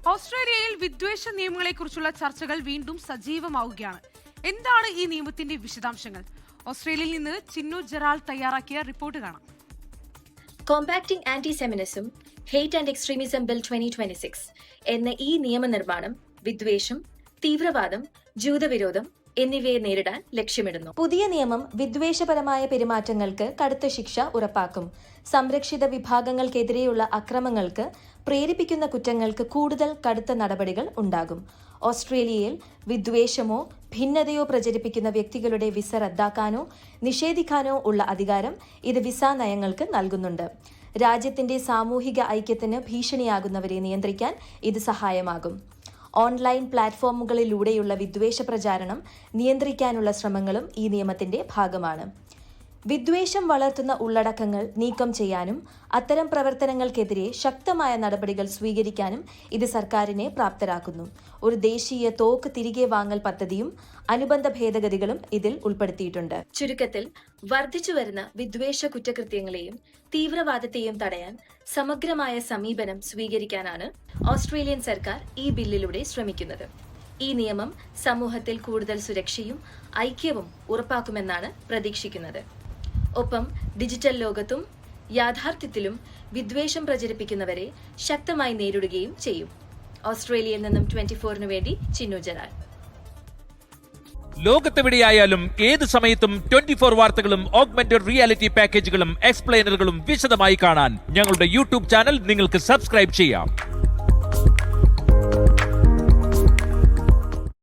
ഓസ്ട്രേലിയയിൽ വിദ്വേഷ നിയമങ്ങളെക്കുറിച്ചുള്ള ചർച്ചകൾ വീണ്ടും സജീവമാവുകയാണ്. എന്താണ് ഈ നിയമത്തിന്റെ വിശദാംശങ്ങൾ? ഓസ്ട്രേലിയയിൽ നിന്ന് ചിന്നു ജെറാൾ തയ്യാറാക്കിയ റിപ്പോർട്ട് കാണാം. Combating antisemitism, hate and extremism bill 2026 എന്ന ഈ നിയമനിർമ്മാണം വിദ്വേഷം, തീവ്രവാദം, ജൂതവിരോധം എന്നിവയെ നേരിടാൻ ലക്ഷ്യമിടുന്നു. പുതിയ നിയമം വിദ്വേഷപരമായ പെരുമാറ്റങ്ങൾക്ക് കടുത്ത ശിക്ഷ ഉറപ്പാക്കും. സംരക്ഷിത വിഭാഗങ്ങൾക്കെതിരെയുള്ള അക്രമങ്ങൾക്ക് പ്രേരിപ്പിക്കുന്ന കുറ്റങ്ങൾക്ക് കൂടുതൽ കടുത്ത നടപടികൾ ഉണ്ടാകും. ഓസ്ട്രേലിയയിൽ വിദ്വേഷമോ ഭിന്നതയോ പ്രചരിപ്പിക്കുന്ന വ്യക്തികളുടെ വിസ റദ്ദാക്കാനോ നിഷേധിക്കാനോ ഉള്ള അധികാരം ഇത് വിസ നയങ്ങൾക്ക് നൽകുന്നുണ്ട്. രാജ്യത്തിന്റെ സാമൂഹിക ഐക്യത്തിന് ഭീഷണിയാകുന്നവരെ നിയന്ത്രിക്കാൻ ഇത് സഹായമാകും. ഓൺലൈൻ പ്ലാറ്റ്ഫോമുകളിലൂടെയുള്ള വിദ്വേഷ പ്രചാരണം നിയന്ത്രിക്കാനുള്ള ശ്രമങ്ങളും ഈ നിയമത്തിന്റെ ഭാഗമാണ്. വിദ്വേഷം വളർത്തുന്ന ഉള്ളടക്കങ്ങൾ നീക്കം ചെയ്യാനും അത്തരം പ്രവർത്തനങ്ങൾക്കെതിരെ ശക്തമായ നടപടികൾ സ്വീകരിക്കാനും ഇത് സർക്കാരിനെ പ്രാപ്തരാക്കുന്നു. ഒരു ദേശീയ തോക്ക് തിരികെ വാങ്ങൽ പദ്ധതിയും അനുബന്ധ ഭേദഗതികളും ഇതിൽ ഉൾപ്പെടുത്തിയിട്ടുണ്ട്. ചുരുക്കത്തിൽ, വർദ്ധിച്ചുവരുന്ന വിദ്വേഷ കുറ്റകൃത്യങ്ങളെയും തീവ്രവാദത്തെയും തടയാൻ സമഗ്രമായ സമീപനം സ്വീകരിക്കാനാണ് ഓസ്ട്രേലിയൻ സർക്കാർ ഈ ബില്ലിലൂടെ ശ്രമിക്കുന്നത്. ഈ നിയമം സമൂഹത്തിൽ കൂടുതൽ സുരക്ഷയും ഐക്യവും ഉറപ്പാക്കുമെന്നാണ് പ്രതീക്ഷിക്കുന്നത്. ഒപ്പം ഡിജിറ്റൽ ലോകത്തും യാഥാർത്ഥ്യത്തിലും വിദ്വേഷം പ്രചരിപ്പിക്കുന്നവരെ ശക്തമായി നേരിടുകയും ചെയ്യും. ഓസ്ട്രേലിയയിൽ നിന്നും 24 വേണ്ടി ചിന്നു ജെറാൾ. ലോകത്തെവിടെയായാലും ഏത് സമയത്തും 24 വാർത്തകളും ഓഗ്മെന്റഡ് റിയാലിറ്റി പാക്കേജുകളും എക്സ്പ്ലെയിനറുകളും വിശദമായി കാണാൻ ഞങ്ങളുടെ യൂട്യൂബ് ചാനൽ നിങ്ങൾക്ക് സബ്സ്ക്രൈബ് ചെയ്യാം.